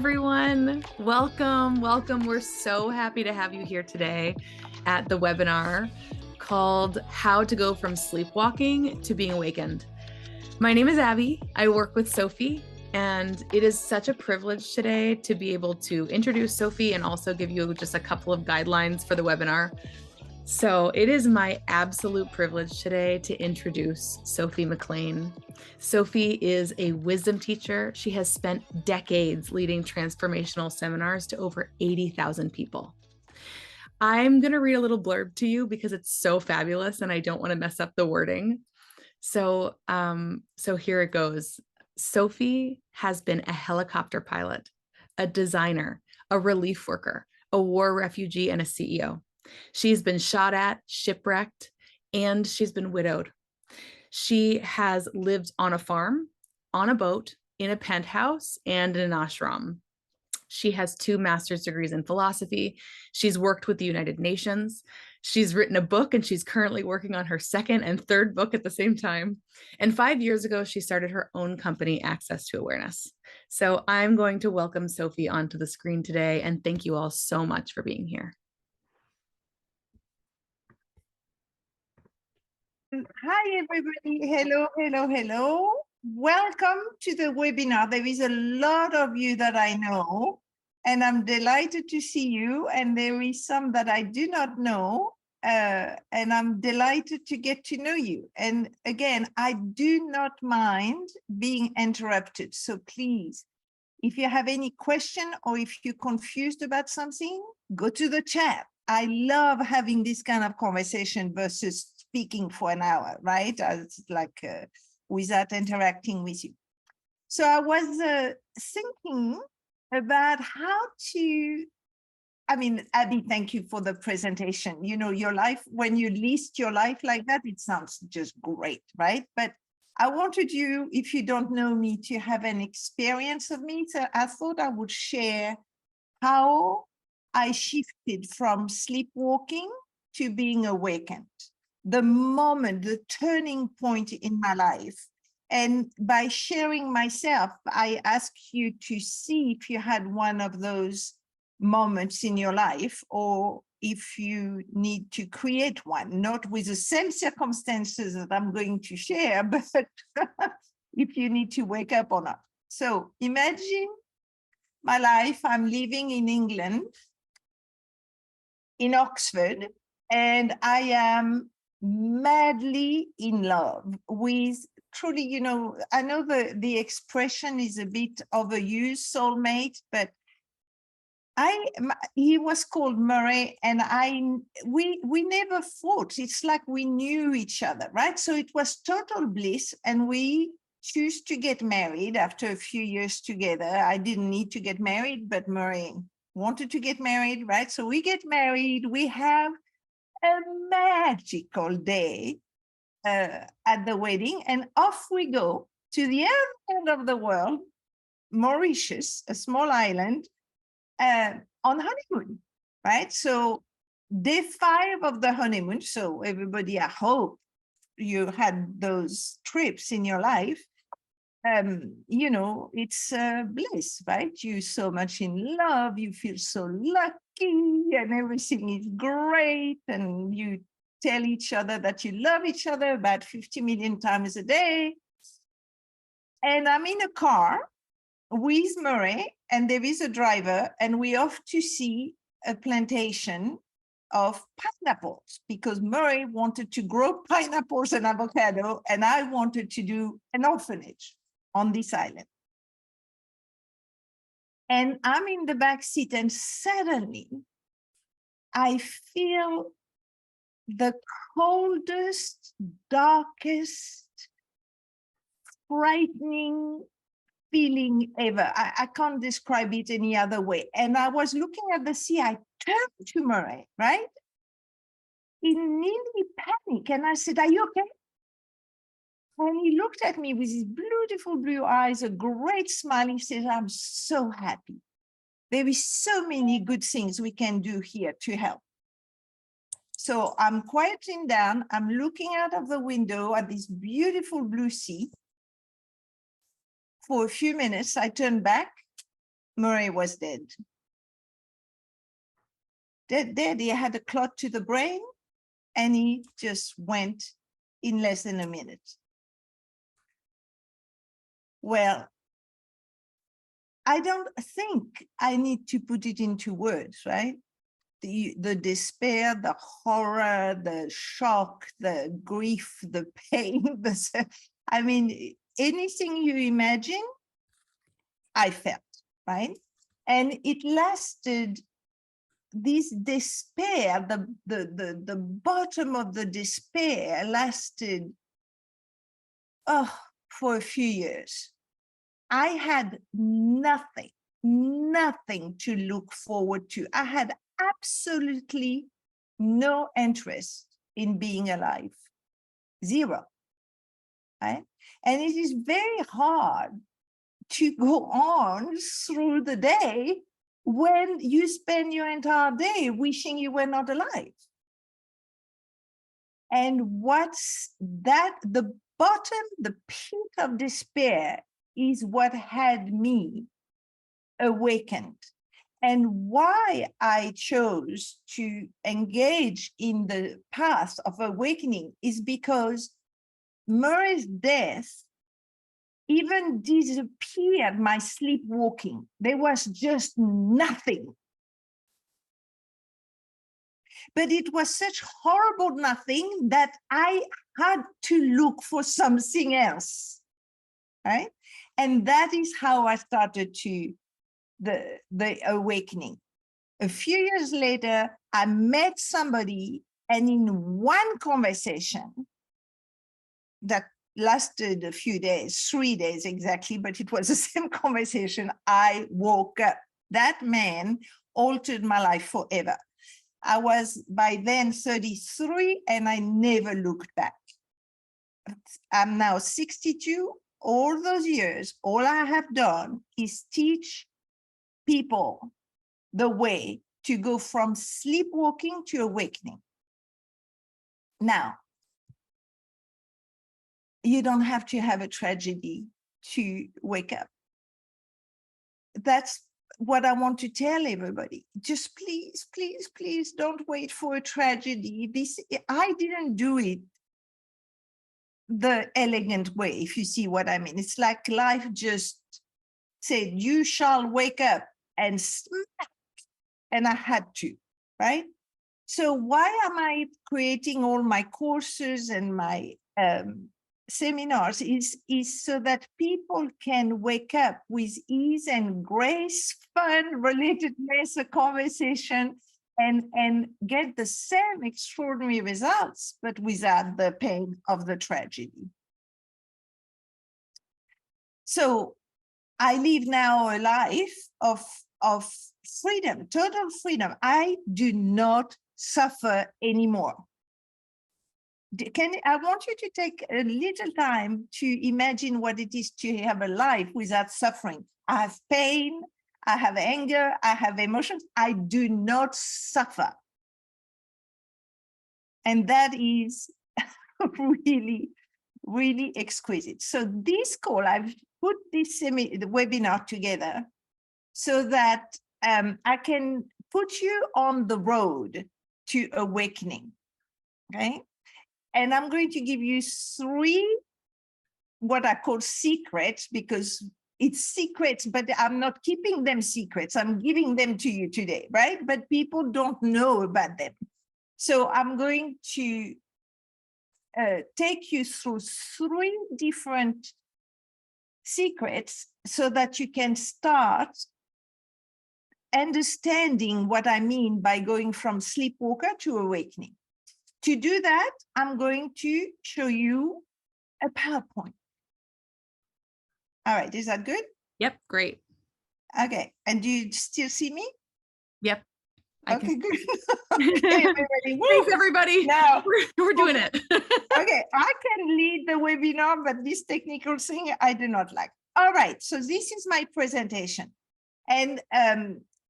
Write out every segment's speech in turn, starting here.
everyone. Welcome, welcome. We're so happy to have you here today at the webinar called How to Go from Sleepwalking to Being Awakened. My name is Abby. I work with Sophie, and it is such a privilege today to be able to introduce Sophie and also give you just a couple of guidelines for the webinar. So it is my absolute privilege today to introduce Sophie McLean. Sophie is a wisdom teacher. She has spent decades leading transformational seminars to over 80,000 people. I'm going to read a little blurb to you because it's so fabulous and I don't want to mess up the wording. So here it goes. Sophie has been a helicopter pilot, a designer, a relief worker, a war refugee, and a CEO. She's been shot at, shipwrecked, and she's been widowed. She has lived on a farm, on a boat, in a penthouse, and in an ashram. She has 2 master's degrees in philosophy. She's worked with the United Nations. She's written a book, and she's currently working on her 2nd and 3rd book at the same time. And 5 years ago, she started her own company, Access to Awareness. So I'm going to welcome Sophie onto the screen today, and thank you all so much for being here. Hi, everybody. Hello, hello, hello. Welcome to the webinar. There is a lot of you that I know, and I'm delighted to see you. And there is some that I do not know, and I'm delighted to get to know you. And again, I do not mind being interrupted. So please, if you have any question or if you're confused about something, go to the chat. I love having this kind of conversation versus speaking for an hour, right? It's like without interacting with you. So I was thinking about how to, Abby, thank you for the presentation. You know, your life, when you list your life like that, it sounds just great, right? But I wanted you, if you don't know me, to have an experience of me. So I thought I would share how I shifted from sleepwalking to being awakened. The moment, the turning point in my life. And by sharing myself, I ask you to see if you had one of those moments in your life, or if you need to create one, not with the same circumstances that I'm going to share, but if you need to wake up or not. So imagine my life. I'm living in England, in Oxford, and I am madly in love with, truly, you know, I know the expression is a bit overused, soulmate, but he was called Murray, and we never fought. It's like we knew each other, right? So it was total bliss, and we choose to get married after a few years together. I didn't need to get married, but Murray wanted to get married, right? So we get married, we have a magical day at the wedding, and off we go to the other end of the world, Mauritius, a small island, on honeymoon, right? So day 5 of the honeymoon. So everybody, I hope you had those trips in your life. You know, it's bliss, right? You're so much in love, you feel so lucky, and everything is great, and you tell each other that you love each other about 50 million times a day. And I'm in a car with Murray, and there is a driver, and we're off to see a plantation of pineapples, because Murray wanted to grow pineapples and avocado, and I wanted to do an orphanage on this island. And I'm in the back seat, and suddenly I feel the coldest, darkest, frightening feeling ever. I can't describe it any other way. And I was looking at the sea. I turned to Murray, right? He nearly panicked, and I said, "Are you okay?" And he looked at me with his beautiful blue eyes, a great smile. He said, "I'm so happy. There is so many good things we can do here to help." So I'm quieting down. I'm looking out of the window at this beautiful blue sea. For a few minutes, I turned back Murray was dead. Dead, he had a clot to the brain, and he just went in less than a minute. Well, I don't think I need to put it into words, right? The despair, the horror, the shock, the grief, the pain, I mean, anything you imagine, I felt, right? And it lasted, this despair, the bottom of the despair lasted for a few years. I had nothing to look forward to. I had absolutely no interest in being alive, zero, right? And it is very hard to go on through the day when you spend your entire day wishing you were not alive. And what's that? The bottom, the peak of despair is what had me awakened. And why I chose to engage in the path of awakening is because Murray's death even disappeared my sleepwalking. There was just nothing. But it was such horrible nothing that I had to look for something else, right? And that is how I started to the awakening. A few years later, I met somebody, and in one conversation that lasted a few days, 3 days exactly, but it was the same conversation, I woke up. That man altered my life forever. I was by then 33, and I never looked back. I'm now 62. All those years, all I have done is teach people the way to go from sleepwalking to awakening. Now, you don't have to have a tragedy to wake up. That's what I want to tell everybody. Just please, please, please don't wait for a tragedy. I didn't do it the elegant way, if you see what I mean. It's like life just said, you shall wake up, and smack, and I had to, right? So why am I creating all my courses and my seminars is so that people can wake up with ease and grace, fun, relatedness, a conversation, and get the same extraordinary results, but without the pain of the tragedy. So I live now a life of freedom, total freedom. I do not suffer anymore. I want you to take a little time to imagine what it is to have a life without suffering. I have pain, I have anger, I have emotions. I do not suffer. And that is really, really exquisite. So this call, I've put this the webinar together so that I can put you on the road to awakening, okay? And I'm going to give you 3 what I call secrets, because it's secrets, but I'm not keeping them secrets. I'm giving them to you today, right? But people don't know about them. So I'm going to take you through 3 different secrets so that you can start understanding what I mean by going from sleepwalker to awakening. To do that, I'm going to show you a PowerPoint. All right, is that good? Yep, great. Okay, and do you still see me? Yep. Okay, good. Okay, everybody. Thanks, everybody. Now we're doing it. Okay, I can lead the webinar, but this technical thing I do not like. All right, so this is my presentation. And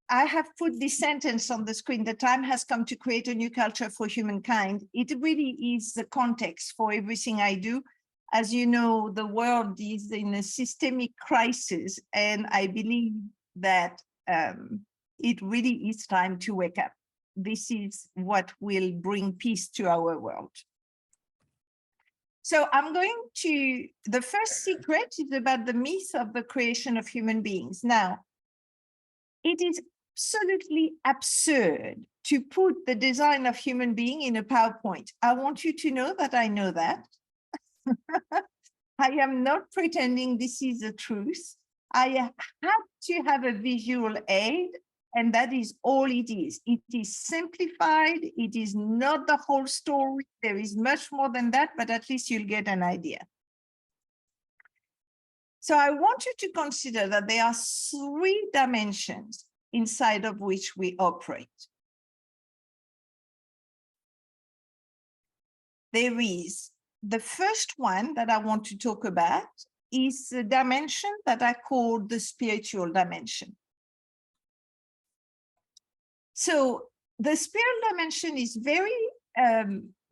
I have put this sentence on the screen: the time has come to create a new culture for humankind. It really is the context for everything I do. As you know, the world is in a systemic crisis, and I believe that it really is time to wake up. This is what will bring peace to our world. So I'm going to, the first secret is about the myth of the creation of human beings. Now, it is absolutely absurd to put the design of human being in a PowerPoint. I want you to know that I know that. I am not pretending this is the truth. I have to have a visual aid, and that is all it is. It is simplified. It is not the whole story. There is much more than that, but at least you'll get an idea. So I want you to consider that there are 3 dimensions inside of which we operate. There is the first one that I want to talk about is the dimension that I call the spiritual dimension. So the spiritual dimension is very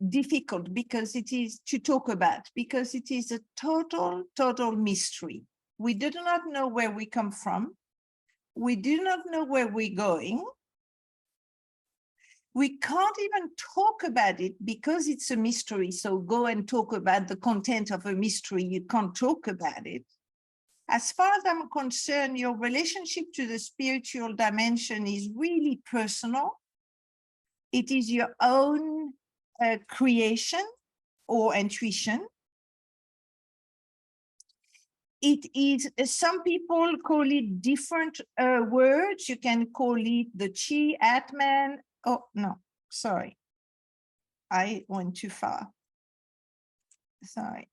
difficult because it is to talk about, because it is a total mystery. We do not know where we come from. We do not know where we're going. We can't even talk about it because it's a mystery. So go and talk about the content of a mystery. You can't talk about it. As far as I'm concerned, your relationship to the spiritual dimension is really personal. It is your own creation or intuition. It is, some people call it different words. You can call it the chi, Atman. Oh, no, sorry. I went too far. Sorry.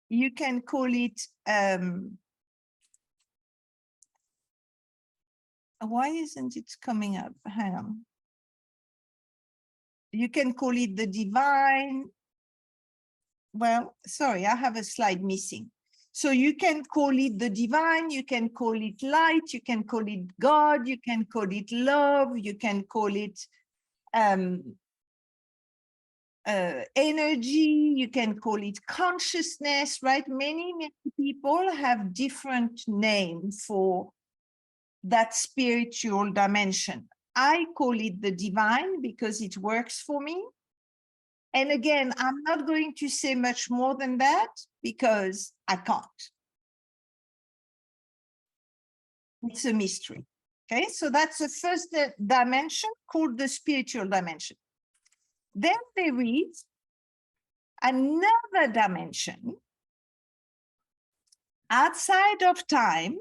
You can call it, why isn't it coming up? Hang on. You can call it the divine. Well, sorry, I have a slide missing. So you can call it the divine, you can call it light, you can call it God, you can call it love, you can call it energy, you can call it consciousness, right? Many people have different names for that spiritual dimension. I call it the divine because it works for me. And again, I'm not going to say much more than that because I can't. It's a mystery. Okay, so that's the first dimension called the spiritual dimension. Then there is another dimension outside of time,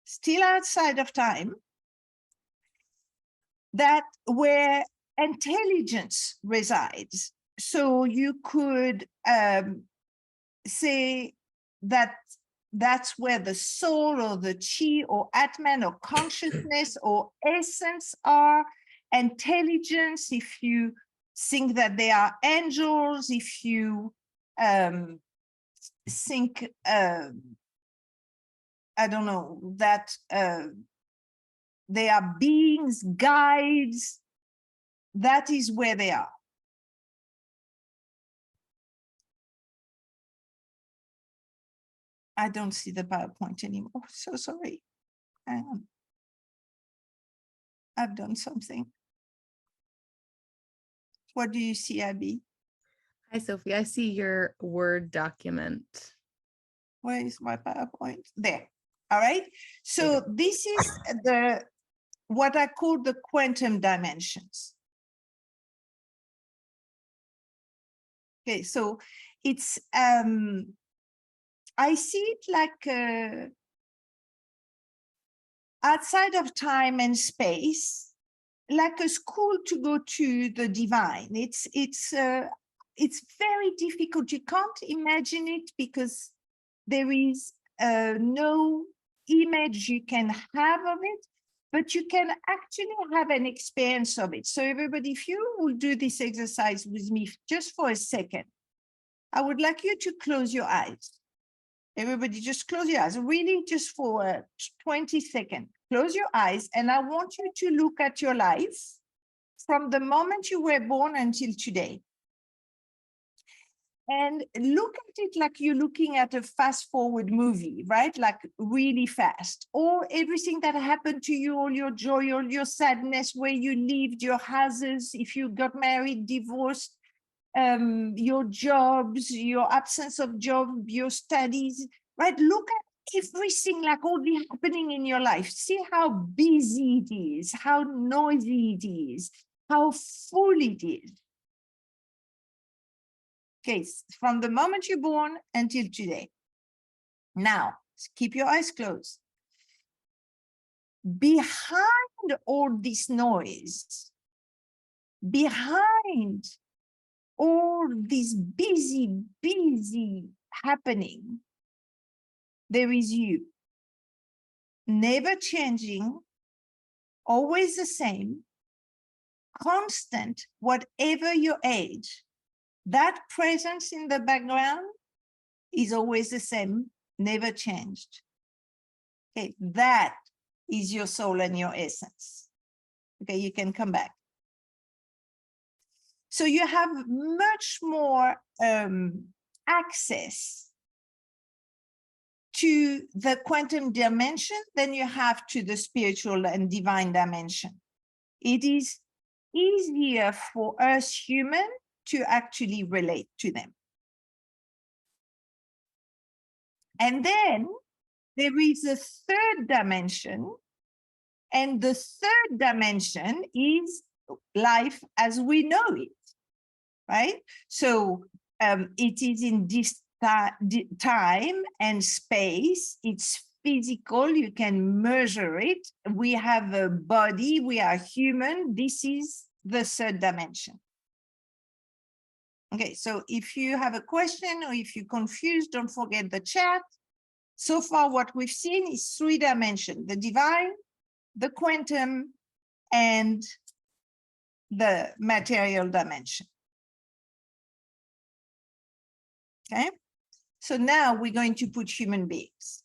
still outside of time, that where intelligence resides. So you could say that that's where the soul or the chi or Atman or consciousness or essence are. Intelligence, if you think that they are angels, if you think, I don't know, that they are beings, guides, that is where they are. I don't see the PowerPoint anymore. So sorry. Hang on. I've done something. What do you see, Abby? Hi, Sophie. I see your Word document. Where is my PowerPoint? There. All right. So this is the what I call the quantum dimensions. Okay, so it's I see it like outside of time and space, like a school to go to the divine. It's very difficult. You can't imagine it because there is no image you can have of it, but you can actually have an experience of it. So everybody, if you will do this exercise with me just for a second, I would like you to close your eyes. Everybody just close your eyes, really just for 20 seconds. Close your eyes, and I want you to look at your life from the moment you were born until today. And look at it like you're looking at a fast forward movie, right? Like really fast. Or everything that happened to you, all your joy, all your sadness, where you lived, your houses, if you got married, divorced, your jobs, your absence of job, your studies, right? Look at everything like all the happening in your life. See how busy it is, how noisy it is, how full it is. Okay, from the moment you're born until today. Now, keep your eyes closed. Behind all this noise, behind all this busy happening, there is you. Never changing, always the same, constant, whatever your age. That presence in the background is always the same, never changed. Okay, that is your soul and your essence. Okay, you can come back. So you have much more access to the quantum dimension than you have to the spiritual and divine dimension. It is easier for us humans to actually relate to them. And then there is a third dimension, and the third dimension is life as we know it, right? So it is in this time and space, it's physical, you can measure it. We have a body, we are human. This is the third dimension. Okay, so if you have a question or if you're confused, don't forget the chat. So far, what we've seen is 3 dimensions: the divine, the quantum, and the material dimension. Okay, so now we're going to put human beings.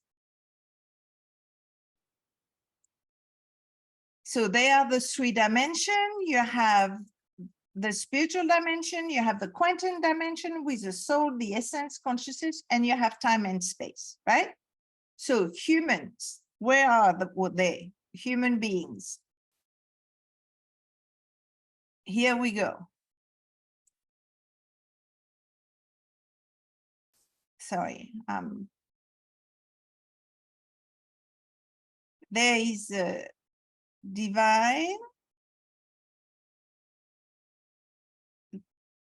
So they are the 3 dimensions. You have the spiritual dimension, you have the quantum dimension with the soul, the essence, consciousness, and you have time and space, right? So humans, where are they? Human beings. Here we go. Sorry. There is a divine.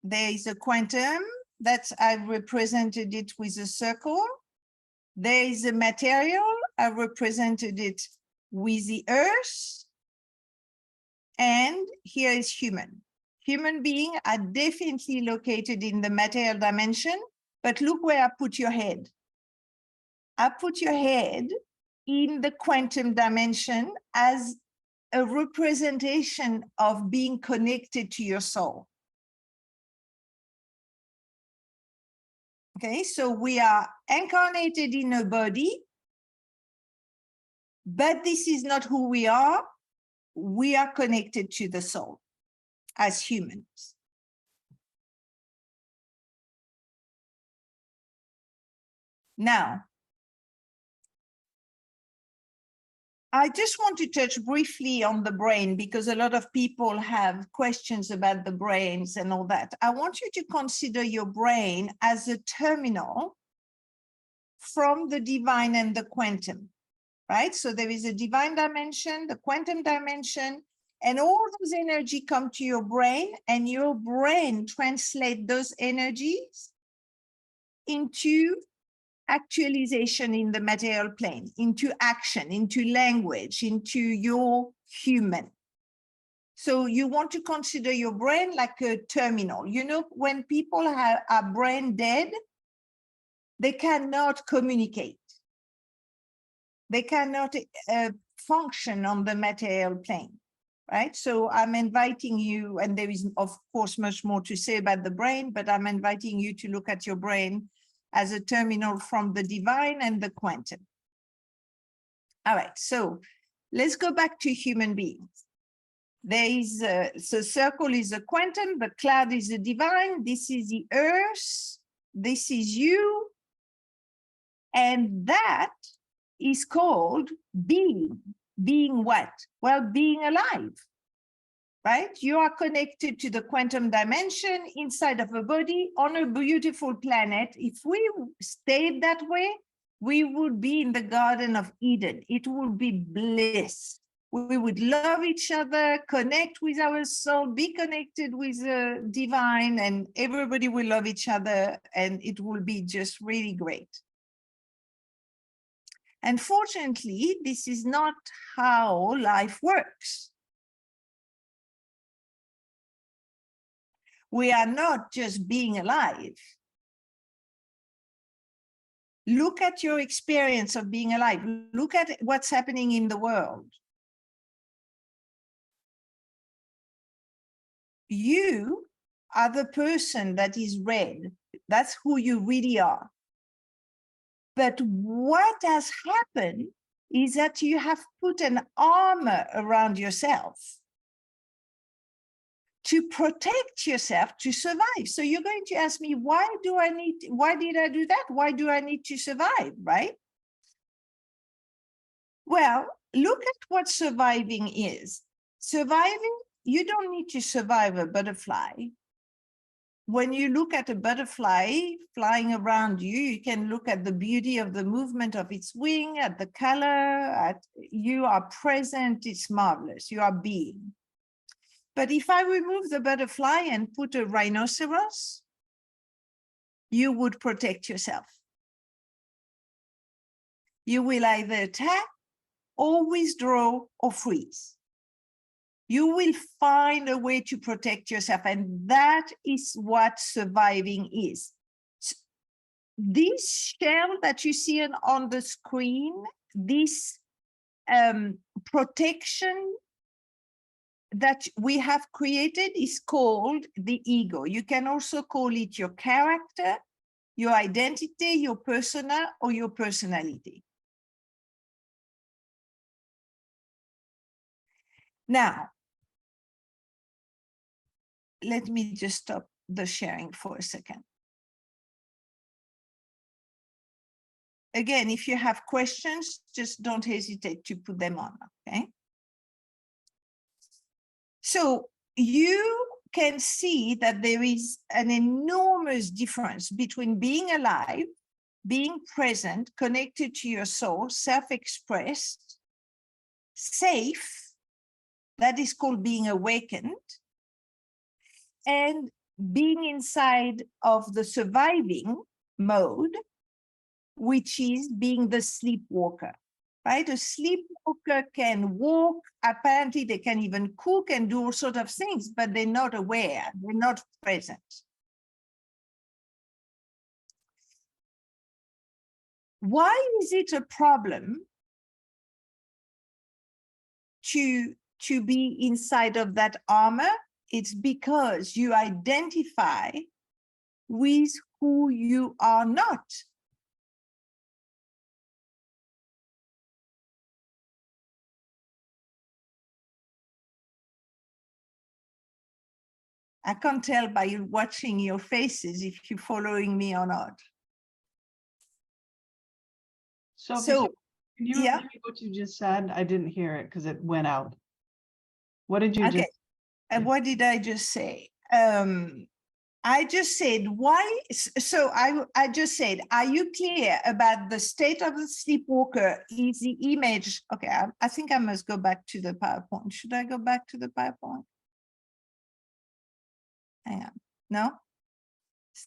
There is a quantum. That's, I've represented it with a circle. There is a material. I represented it with the earth. And here is human. Human beings are definitely located in the material dimension, but look where I put your head. I put your head in the quantum dimension as a representation of being connected to your soul. Okay, so we are incarnated in a body, but this is not who we are. We are connected to the soul as humans. Now, I just want to touch briefly on the brain because a lot of people have questions about the brains and all that. I want you to consider your brain as a terminal from the divine and the quantum, right? So there is a divine dimension, the quantum dimension, and all those energy come to your brain, and your brain translates those energies into actualization in the material plane, into action, into language, into your human. So you want to consider your brain like a terminal. You know, when people are brain dead, they cannot communicate. They cannot function on the material plane, right? So I'm inviting you, and there is, of course, much more to say about the brain, but I'm inviting you to look at your brain as a terminal from the divine and the quantum. All right, so let's go back to human beings. There is so circle is a quantum, the cloud is the divine. This is the earth. This is you. And that is called being. Being what? Well, being alive, right? You are connected to the quantum dimension inside of a body on a beautiful planet. If we stayed that way, we would be in the Garden of Eden. It would be bliss. We would love each other, connect with our soul, be connected with the divine, and everybody will love each other, and it will be just really great. Unfortunately, this is not how life works. We are not just being alive. Look at your experience of being alive. Look at what's happening in the world. You are the person that is red. That's who you really are. But what has happened is that you have put an armor around yourself to protect yourself, to survive. So you're going to ask me, why did I do that? Why do I need to survive, right? Well, look at what surviving is. Surviving, you don't need to survive a butterfly. When you look at a butterfly flying around you, you can look at the beauty of the movement of its wing, at the color, you are present, it's marvelous, you are being. But if I remove the butterfly and put a rhinoceros, you would protect yourself. You will either attack or withdraw or freeze. You will find a way to protect yourself, and that is what surviving is. This shell that you see on the screen, this protection that we have created is called the ego. You can also call it your character, your identity, your persona, or your personality. Now, let me just stop the sharing for a second. Again, if you have questions, just don't hesitate to put them on, okay? So you can see that there is an enormous difference between being alive, being present, connected to your soul, self-expressed, safe, that is called being awakened, and being inside of the surviving mode, which is being the sleepwalker, right? A sleepwalker can walk, apparently they can even cook and do all sorts of things, but they're not aware, they're not present. Why is it a problem to be inside of that armor? It's because you identify with who you are not. I can't tell by watching your faces if you're following me or not. So can you yeah. repeat what you just said? I didn't hear it because it went out. What did you just? And what did I just say? I just said, why? So I just said, are you clear about the state of the sleepwalker is the image? Okay, I think I must go back to the PowerPoint. Should I go back to the PowerPoint? Hang on. No?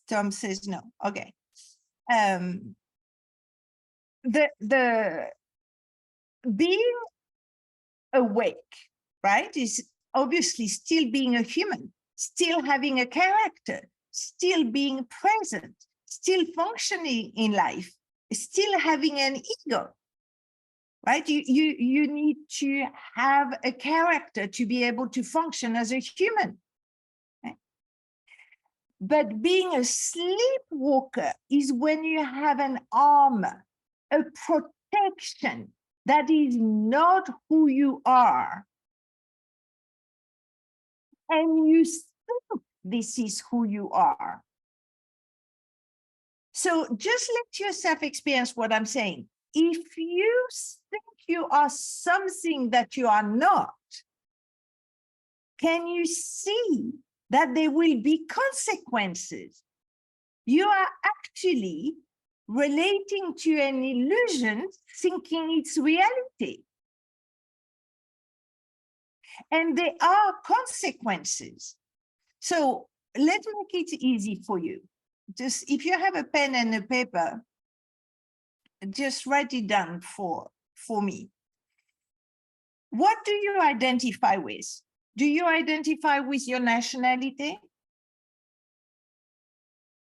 Tom says no. Okay. The being awake, right, is obviously still being a human, still having a character, still being present, still functioning in life, still having an ego, right? You need to have a character to be able to function as a human. Right? But being a sleepwalker is when you have an armor, a protection that is not who you are. And you think this is who you are. So just let yourself experience what I'm saying. If you think you are something that you are not, can you see that there will be consequences? You are actually relating to an illusion, thinking it's reality. And there are consequences. So let's make it easy for you. Just if you have a pen and a paper, just write it down for me. What do you identify with? Do you identify with your nationality?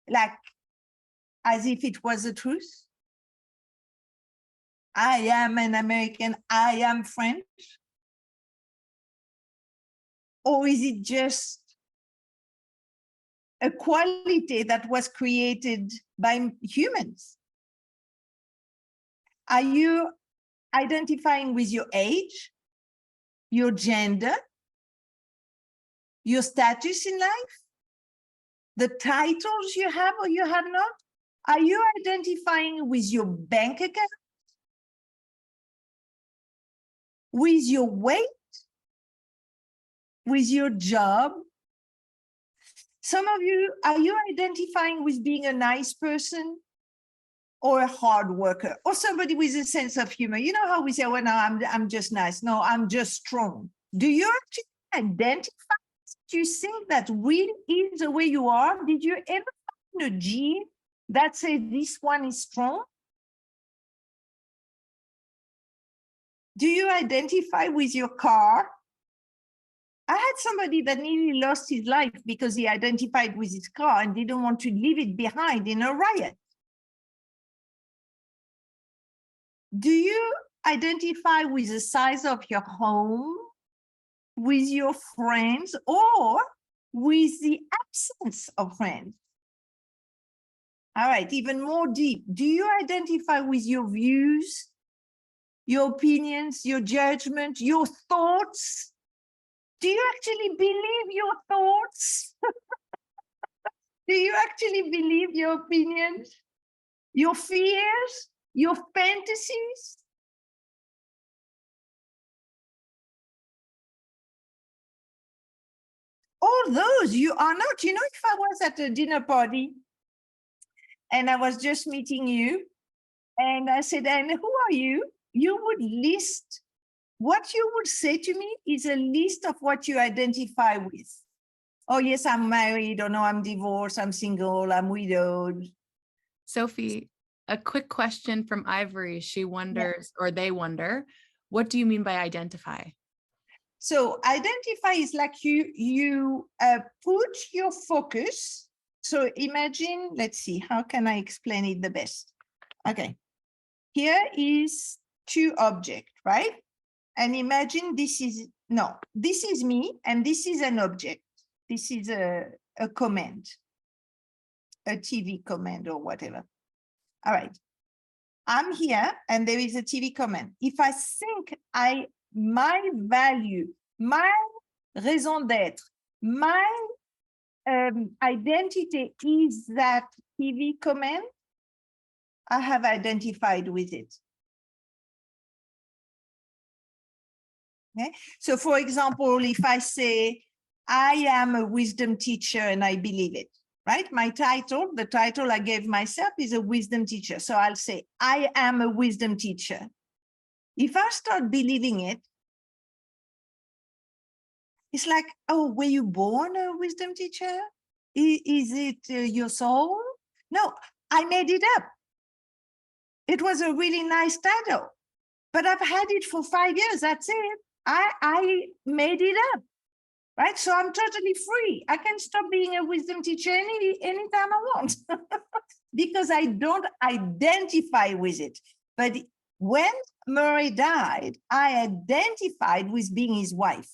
Like as if it was the truth? I am an American, I am French? Or is it just a quality that was created by humans? Are you identifying with your age, your gender, your status in life, the titles you have or you have not? Are you identifying with your bank account, with your weight, with your job? Some of you, are you identifying with being a nice person or a hard worker or somebody with a sense of humor? You know how we say, well, no, I'm just nice. No, I'm just strong. Do you actually identify? Do you think that really is the way you are? Did you ever find a gene that says this one is strong? Do you identify with your car? I had somebody that nearly lost his life because he identified with his car and didn't want to leave it behind in a riot. Do you identify with the size of your home, with your friends, or with the absence of friends? All right, even more deep. Do you identify with your views, your opinions, your judgment, your thoughts? Do you actually believe your thoughts? Do you actually believe your opinions, your fears, your fantasies? All those you are not. You know, if I was at a dinner party and I was just meeting you and I said, and who are you? You would list, what you would say to me is a list of what you identify with. Oh, yes, I'm married, or no, I'm divorced, I'm single, I'm widowed. Sophie, a quick question from Ivory. She wonders, or they wonder, what do you mean by identify? So identify is like you put your focus. So imagine, let's see, how can I explain it the best? Okay, here is two objects, right? And imagine this is me, and this is an object. This is a command, a TV command or whatever. All right, I'm here and there is a TV command. If I think my value, my raison d'être, my identity is that TV command, I have identified with it. Okay. So for example, if I say, I am a wisdom teacher and I believe it, right? My title, the title I gave myself is a wisdom teacher. So I'll say, I am a wisdom teacher. If I start believing it, it's like, oh, were you born a wisdom teacher? Is it your soul? No, I made it up. It was a really nice title, but I've had it for 5 years. That's it. I made it up, right? So I'm totally free. I can stop being a wisdom teacher anytime I want because I don't identify with it. But when Murray died, I identified with being his wife,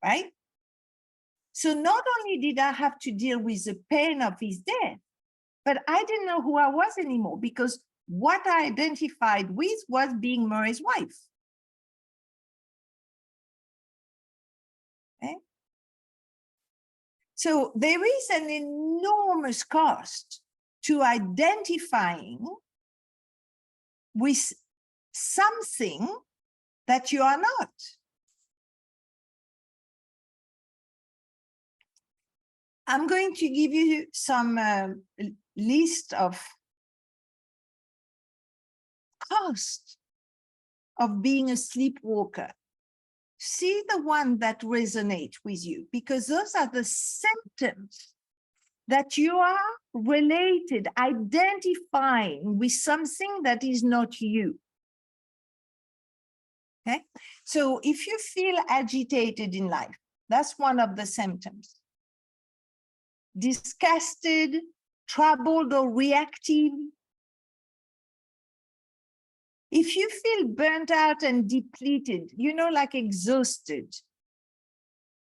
right? So not only did I have to deal with the pain of his death, but I didn't know who I was anymore because what I identified with was being Murray's wife. Okay? So there is an enormous cost to identifying with something that you are not. I'm going to give you some list of costs of being a sleepwalker. See the one that resonate with you, because those are the symptoms that you are related, identifying with something that is not you. Okay, so if you feel agitated in life, that's one of the symptoms. Disgusted, troubled, or reactive. If you feel burnt out and depleted, you know, like exhausted,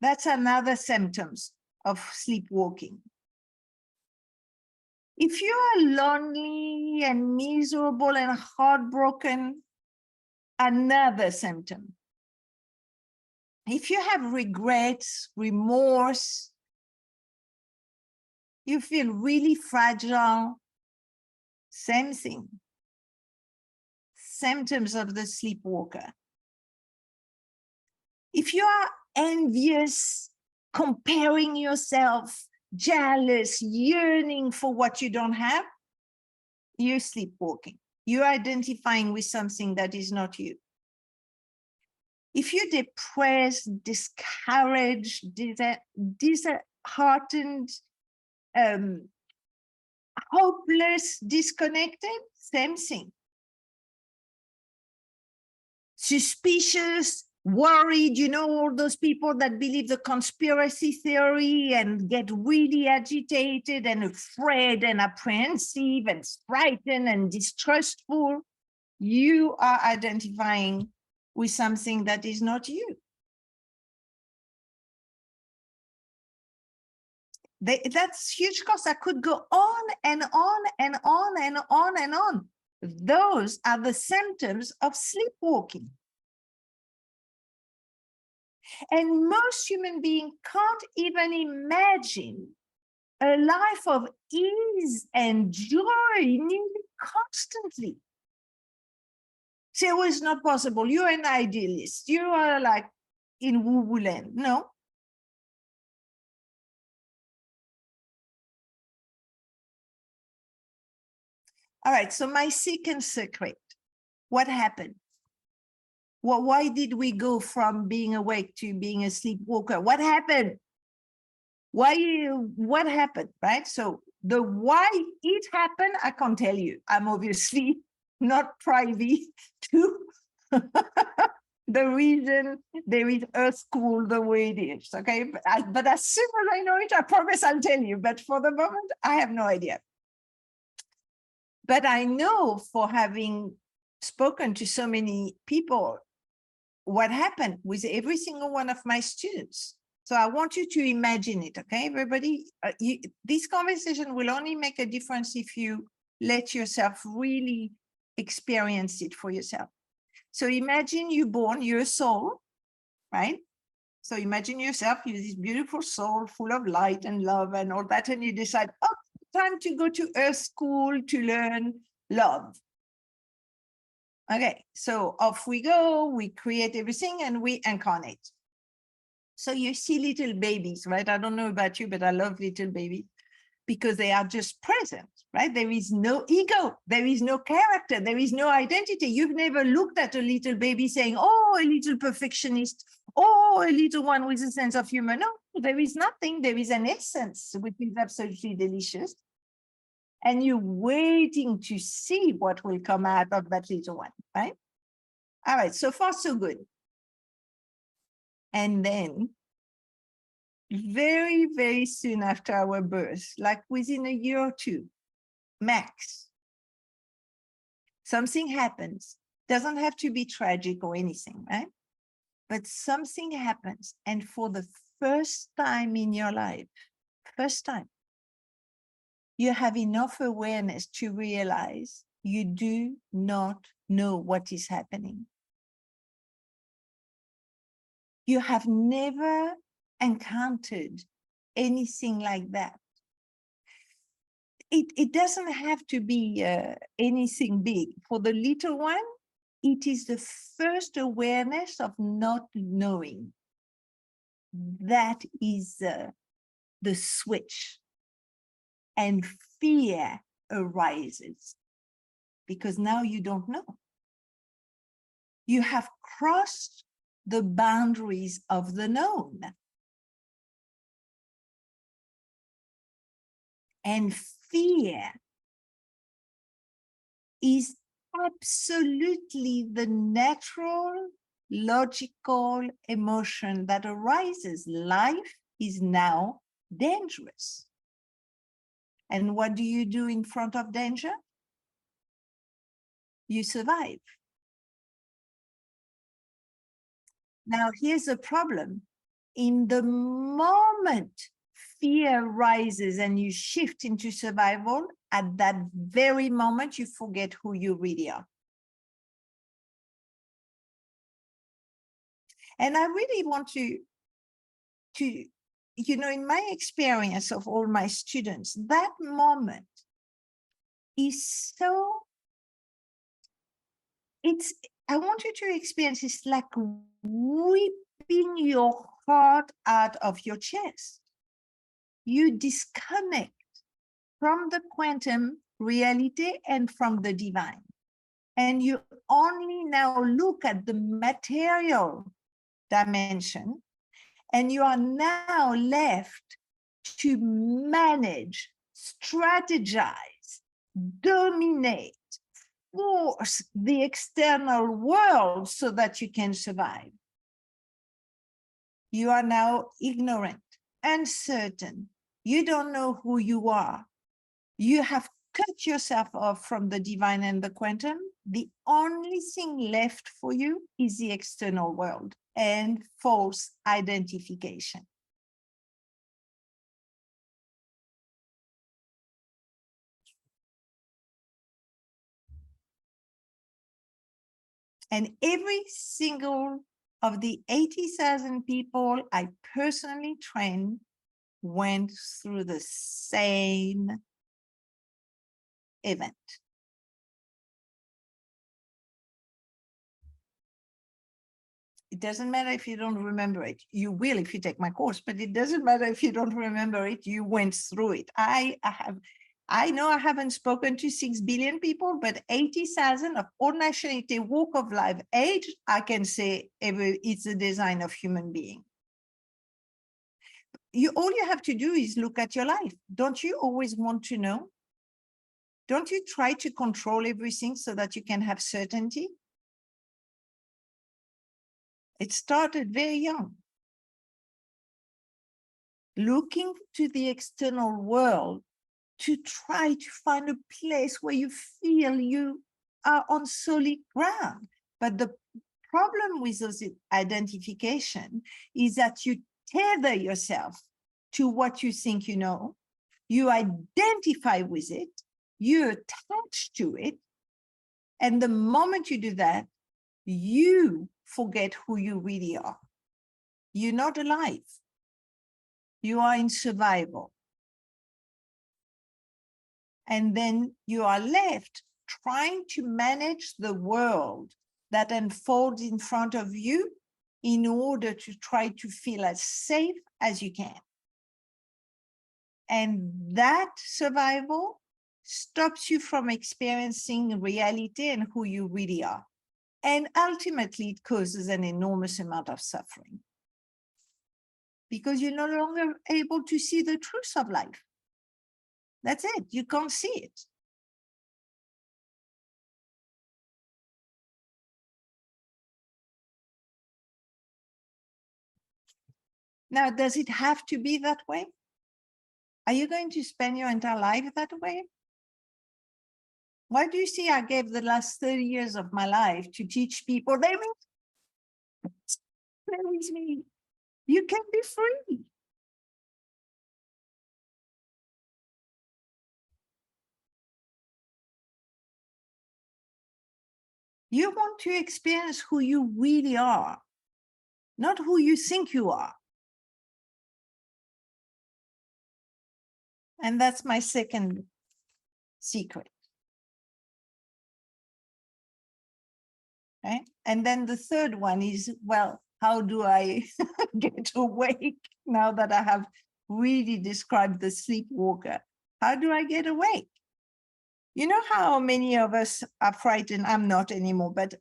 that's another symptoms of sleepwalking. If you are lonely and miserable and heartbroken, another symptom. If you have regrets, remorse, you feel really fragile, same thing. Symptoms of the sleepwalker. If you are envious, comparing yourself, jealous, yearning for what you don't have, you're sleepwalking. You're identifying with something that is not you. If you're depressed, discouraged, disheartened, hopeless, disconnected, same thing. Suspicious, worried, you know, all those people that believe the conspiracy theory and get really agitated and afraid and apprehensive and frightened and distrustful, you are identifying with something that is not you. That's huge cost. I could go on and on and on and on and on. Those are the symptoms of sleepwalking. And most human beings can't even imagine a life of ease and joy nearly constantly. So it's not possible. You're an idealist. You are like in woo-woo land. No. All right, so my second secret, what happened? Well, why did we go from being awake to being a sleepwalker? What happened? What happened, right? So the why it happened, I can't tell you. I'm obviously not privy to the reason there is a school the way it is, okay? But as soon as I know it, I promise I'll tell you. But for the moment, I have no idea. But I know, for having spoken to so many people, what happened with every single one of my students. So I want you to imagine it, okay, everybody? This conversation will only make a difference if you let yourself really experience it for yourself. So imagine you're born, you're a soul, right? So imagine yourself, you're this beautiful soul full of light and love and all that, and you decide, oh, time to go to Earth School to learn love. Okay, so off we go, we create everything and we incarnate. So you see little babies, right? I don't know about you, but I love little babies because they are just present, right? There is no ego, there is no character, there is no identity. You've never looked at a little baby saying, oh, a little perfectionist, oh, a little one with a sense of humor. No, there is nothing. There is an essence, which is absolutely delicious. And you're waiting to see what will come out of that little one, right? All right, so far so good. And then very, very soon after our birth, like within a year or two, max, something happens. Doesn't have to be tragic or anything, right? But something happens. And for the first time in your life, first time, you have enough awareness to realize you do not know what is happening. You have never encountered anything like that. it doesn't have to be anything big. For the little one, it is the first awareness of not knowing. That is the switch. And fear arises because now you don't know. You have crossed the boundaries of the known. And fear is absolutely the natural, logical emotion that arises. Life is now dangerous. And what do you do in front of danger? You survive. Now, here's the problem. In the moment fear rises and you shift into survival, at that very moment, you forget who you really are. And I really want to, in my experience of all my students, that moment is so, I want you to experience it's like ripping your heart out of your chest. You disconnect from the quantum reality and from the divine. And you only now look at the material dimension, and you are now left to manage, strategize, dominate, force the external world so that you can survive. You are now ignorant, uncertain. You don't know who you are. You have cut yourself off from the divine and the quantum. The only thing left for you is the external world and false identification. And every single of the 80,000 people I personally trained went through the same event. It doesn't matter if you don't remember it. You will if you take my course, but it doesn't matter if you don't remember it. You went through it. I know I haven't spoken to 6 billion people, but 80,000 of all nationality, walk of life, age, I can say it's the design of human being. All you have to do is look at your life. Don't you always want to know? Don't you try to control everything so that you can have certainty? It started very young. Looking to the external world to try to find a place where you feel you are on solid ground. But the problem with those identification is that you tether yourself to what you think you know, you identify with it, you attach to it, and the moment you do that, you forget who you really are. You're not alive. You are in survival. And then you are left trying to manage the world that unfolds in front of you in order to try to feel as safe as you can. And that survival stops you from experiencing reality and who you really are. And ultimately, it causes an enormous amount of suffering because you're no longer able to see the truth of life. That's it. You can't see it. Now, does it have to be that way? Are you going to spend your entire life that way? Why do you see I gave the last 30 years of my life to teach people, there is me. You can be free. You want to experience who you really are, not who you think you are. And that's my second secret. Okay? And then the third one is, well, how do I get awake now that I have really described the sleepwalker? How do I get awake? You know how many of us are frightened? I'm not anymore, but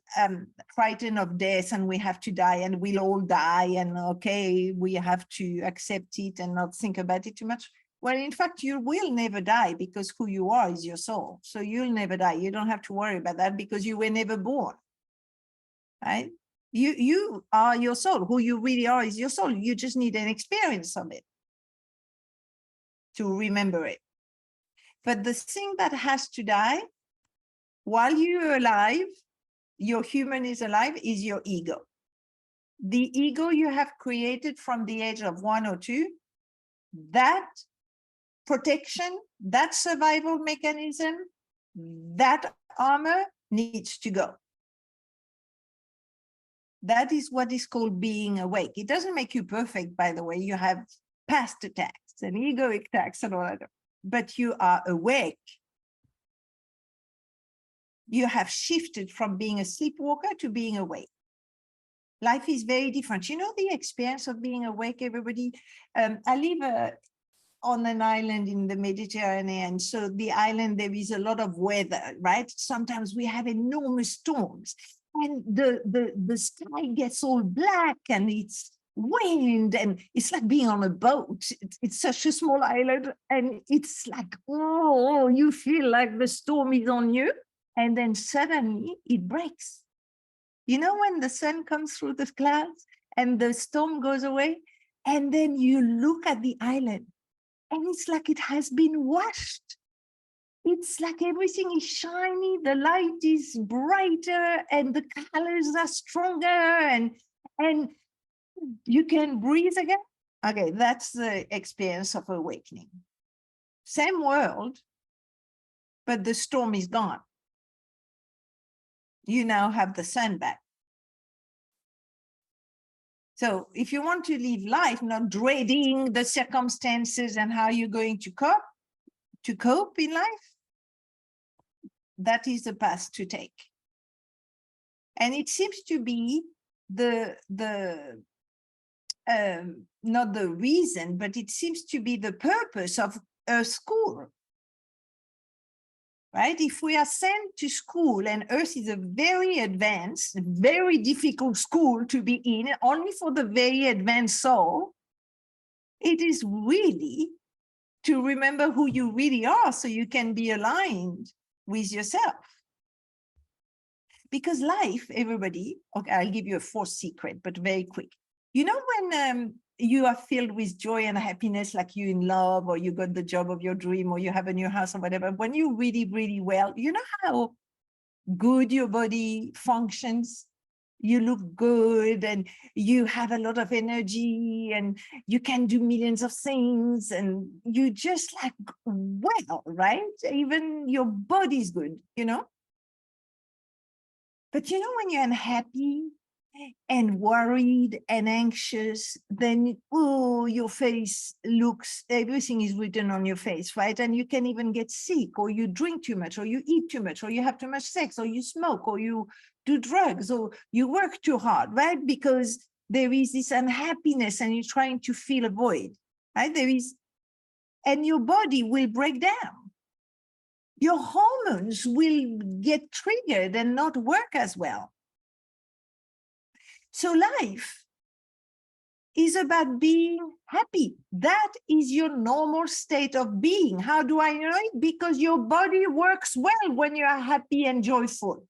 frightened of death, and we have to die, and we'll all die, and okay, we have to accept it and not think about it too much. Well, in fact, you will never die, because who you are is your soul. So you'll never die. You don't have to worry about that, because you were never born, right? You are your soul. Who you really are is your soul. You just need an experience of it to remember it. But the thing that has to die while you're alive, your human is alive, is your ego. The ego you have created from the age of 1 or 2, that protection, that survival mechanism, that armor needs to go. That is what is called being awake. It doesn't make you perfect, by the way. You have past attacks and egoic attacks and all that, but you are awake. You have shifted from being a sleepwalker to being awake. Life is very different. You know the experience of being awake, everybody? I live on an island in the Mediterranean. So the island, there is a lot of weather, right? Sometimes we have enormous storms, and the sky gets all black, and it's wind, and it's like being on a boat. It's such a small island, and it's like, oh, you feel like the storm is on you. And then suddenly it breaks. You know, when the sun comes through the clouds and the storm goes away, and then you look at the island and it's like it has been washed. It's like everything is shiny, the light is brighter, and the colors are stronger, and you can breathe again. Okay, that's the experience of awakening. Same world, but the storm is gone. You now have the sun back. So if you want to live life not dreading the circumstances and how you're going to cope in life, that is the path to take. And it seems to be not the reason, but it seems to be the purpose of a school. Right? If we are sent to school, and Earth is a very advanced, very difficult school to be in, only for the very advanced soul, it is really to remember who you really are, so you can be aligned with yourself. Because life, everybody, okay, I'll give you a fourth secret, but very quick. You know, when you are filled with joy and happiness, like you in love, or you got the job of your dream, or you have a new house or whatever, when you really, really well, you know how good your body functions? You look good, and you have a lot of energy, and you can do millions of things, and you just like, well, right? Even your body's good, you know? But you know, when you're unhappy and worried and anxious, then, oh, your face looks, everything is written on your face, right? And you can even get sick, or you drink too much, or you eat too much, or you have too much sex, or you smoke, or you do drugs, or you work too hard, right? Because there is this unhappiness and you're trying to fill a void, right? And your body will break down. Your hormones will get triggered and not work as well. So life is about being happy. That is your normal state of being. How do I know it? Because your body works well when you are happy and joyful.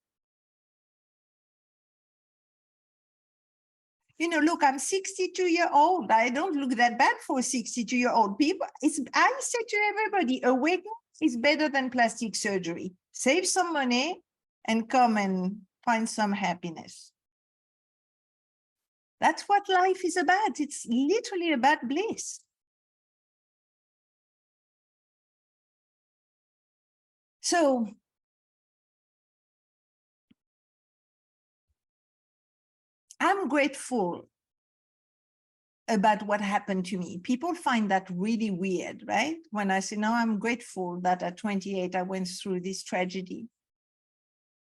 You know, look, I'm 62-years old. I don't look that bad for 62-year-old people. I say to everybody, awakening is better than plastic surgery. Save some money and come and find some happiness. That's what life is about. It's literally about bliss. So I'm grateful about what happened to me. People find that really weird, right? When I say, no, I'm grateful that at 28, I went through this tragedy.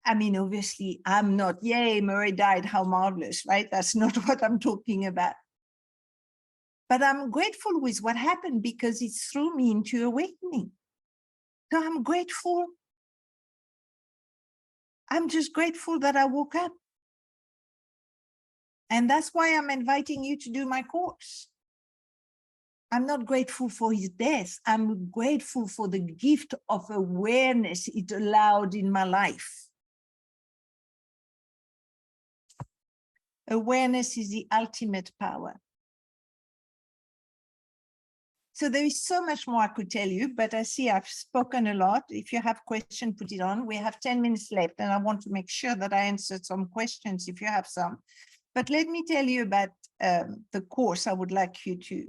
I mean, obviously, I'm not, yay, Murray died, how marvelous, right? That's not what I'm talking about. But I'm grateful with what happened because it threw me into awakening. So I'm grateful. I'm just grateful that I woke up. And that's why I'm inviting you to do my course. I'm not grateful for his death. I'm grateful for the gift of awareness it allowed in my life. Awareness is the ultimate power. So there is so much more I could tell you, but I see I've spoken a lot. If you have questions, put it on. We have 10 minutes left, and I want to make sure that I answered some questions if you have some. But let me tell you about the course I would like you to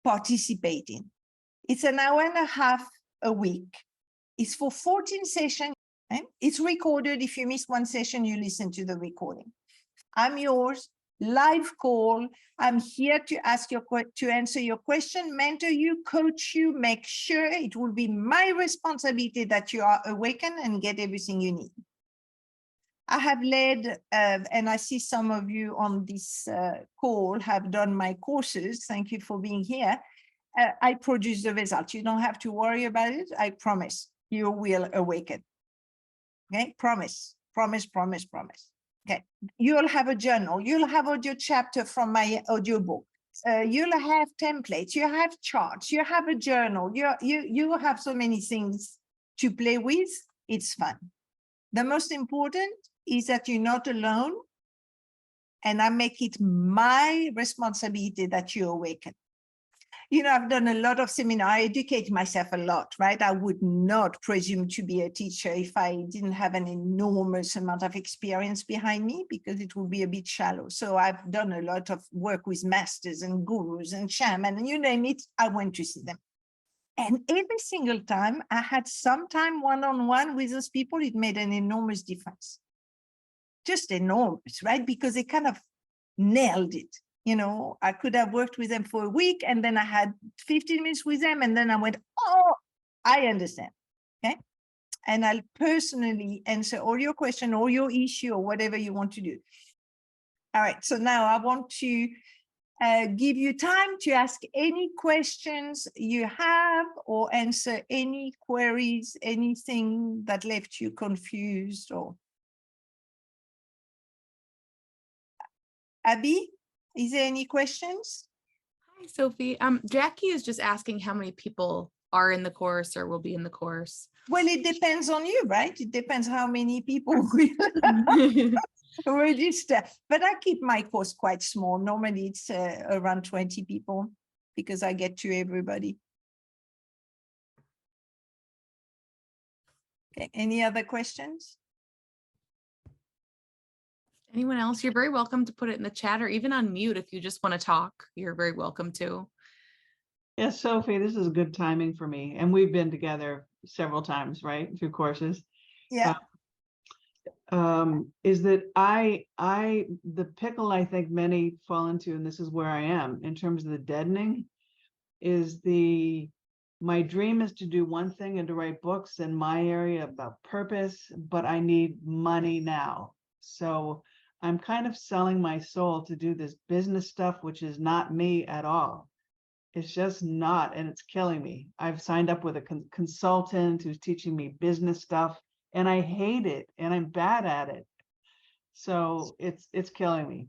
participate in. It's an hour and a half a week. It's for 14 sessions. It's recorded. If you miss one session, you listen to the recording. I'm yours, live call. I'm here to answer your question, mentor you, coach you, make sure it will be my responsibility that you are awakened and get everything you need. I have led, and I see some of you on this call have done my courses. Thank you for being here. I produce the results. You don't have to worry about it. I promise you will awaken. Okay, promise, promise, promise, promise. Okay, you'll have a journal. You'll have audio chapter from my audiobook. You'll have templates. You have charts. You have a journal. You have so many things to play with. It's fun. The most important is that you're not alone, and I make it my responsibility that you awaken. You know, I've done a lot of seminars. I educate myself a lot, right? I would not presume to be a teacher if I didn't have an enormous amount of experience behind me, because it would be a bit shallow. So I've done a lot of work with masters and gurus and shamans, and you name it, I went to see them. And every single time I had some time one-on-one with those people, it made an enormous difference. Just enormous, right? Because they kind of nailed it. You know, I could have worked with them for a week, and then I had 15 minutes with them, and then I went, oh, I understand. Okay. And I'll personally answer all your question or your issue or whatever you want to do. All right. So now I want to give you time to ask any questions you have or answer any queries, anything that left you confused. Or Abby, is there any questions? Hi, Sophie. Jackie is just asking how many people are in the course or will be in the course. Well, it depends on you, right? It depends how many people will register. But I keep my course quite small. Normally it's around 20 people because I get to everybody. Okay, any other questions? Anyone else? You're very welcome to put it in the chat or even on mute if you just want to talk. You're very welcome to. Yes, Sophie, this is good timing for me. And we've been together several times, right? Through courses. Yeah. Is that the pickle I think many fall into, and this is where I am in terms of the deadening, is my dream is to do one thing and to write books in my area about purpose, but I need money now. So I'm kind of selling my soul to do this business stuff, which is not me at all. It's just not, and it's killing me. I've signed up with a consultant who's teaching me business stuff, and I hate it, and I'm bad at it. So it's killing me.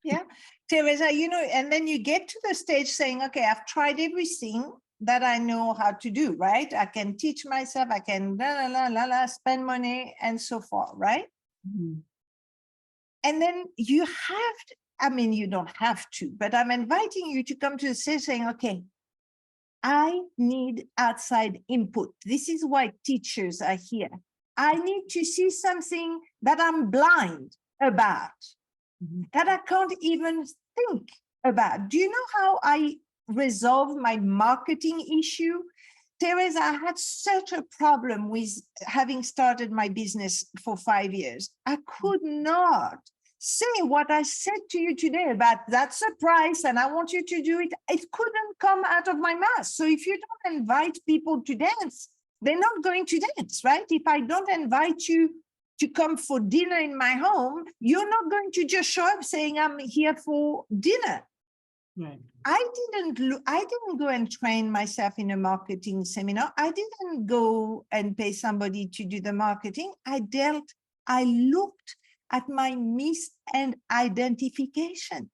Yeah, Teresa, you know, and then you get to the stage saying, okay, I've tried everything that I know how to do, right? I can teach myself, I can spend money and so forth, right? Mm-hmm. And then you have to, I mean, you don't have to, but I'm inviting you to come to the stage saying, okay, I need outside input. This is why teachers are here. I need to see something that I'm blind about, that I can't even think about. Do you know how I resolved my marketing issue? Teresa, I had such a problem with having started my business for 5 years. I could not say what I said to you today about that's a price and I want you to do it. It couldn't come out of my mouth. So if you don't invite people to dance, they're not going to dance, right? If I don't invite you to come for dinner in my home, you're not going to just show up saying I'm here for dinner. Right. I didn't go and train myself in a marketing seminar. I didn't go and pay somebody to do the marketing. I looked at my miss and identification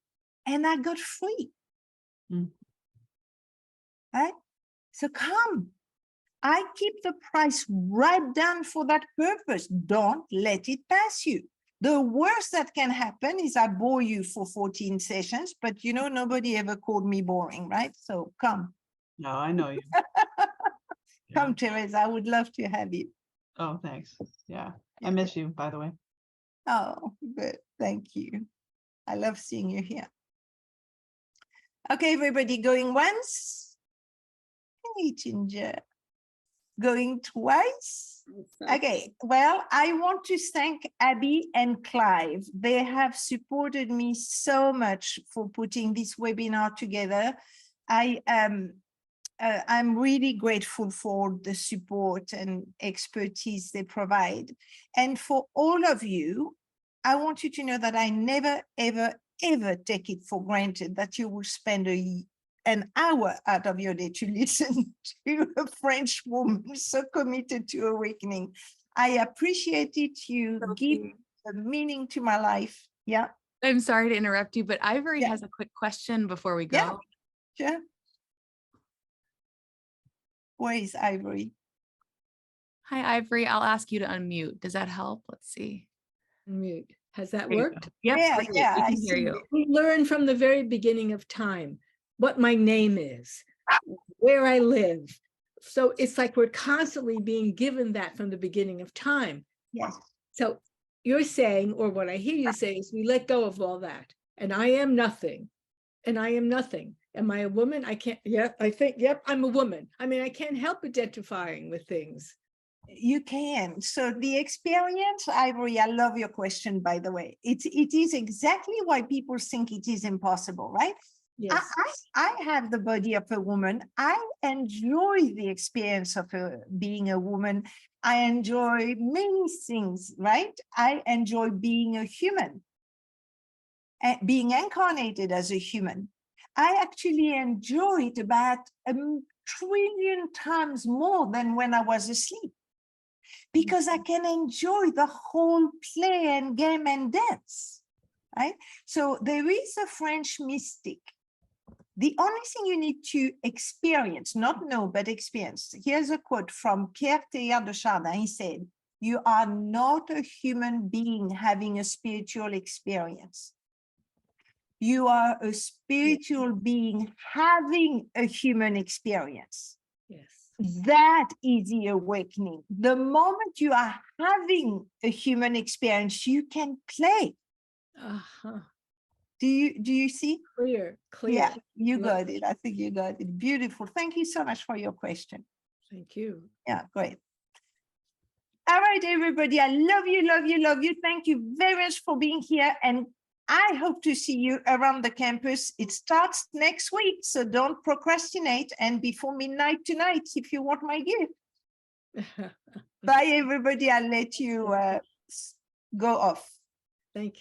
and I got free. Right? So come. I keep the price right down for that purpose. Don't let it pass you. The worst that can happen is I bore you for 14 sessions, but you know, nobody ever called me boring, right? So come. No, I know you. Come, Teresa, I would love to have you. Oh, thanks. Yeah. I miss you, by the way. Oh, good. Thank you. I love seeing you here. Okay, everybody going once? Hey, Ginger. Going twice? Okay, well, I want to thank Abby and Clive. They have supported me so much for putting this webinar together. I'm really grateful for the support and expertise they provide. And for all of you, I want you to know that I never, ever, ever take it for granted that you will spend an hour out of your day to listen to a French woman so committed to awakening. I appreciate it. You give a meaning to my life. Yeah. I'm sorry to interrupt you, but Ivory has a quick question before we go. Yeah, sure. Where is Ivory? Hi, Ivory. I'll ask you to unmute. Does that help? Let's see. Unmute. Has that worked? Yep. Yeah, we I can hear see you. We learned from the very beginning of time what my name is, where I live. So it's like we're constantly being given that from the beginning of time. Yes. So you're saying, or what I hear you say is we let go of all that. And I am nothing. And I am nothing. Am I a woman? I can't, I think, I'm a woman. I mean, I can't help identifying with things. You can. So the experience, Ivory, I love your question, by the way. It is exactly why people think it is impossible, right? Yes. I have the body of a woman. I enjoy the experience of being a woman. I enjoy many things, right? I enjoy being a human, being incarnated as a human. I actually enjoy it about 1 trillion times more than when I was asleep, because I can enjoy the whole play and game and dance, right? So there is a French mystic. The only thing you need to experience, not know, but experience. Here's a quote from Pierre Teilhard de Chardin. He said, "You are not a human being having a spiritual experience. You are a spiritual being having a human experience." Yes. That is the awakening. The moment you are having a human experience, you can play. Uh-huh. Do you see? Clear. Yeah, you got it. I think you got it. Beautiful. Thank you so much for your question. Thank you. Yeah, great. All right, everybody. I love you, love you, love you. Thank you very much for being here. And I hope to see you around the campus. It starts next week, so don't procrastinate. And before midnight tonight, if you want my gift. Bye, everybody. I'll let you go off. Thank you.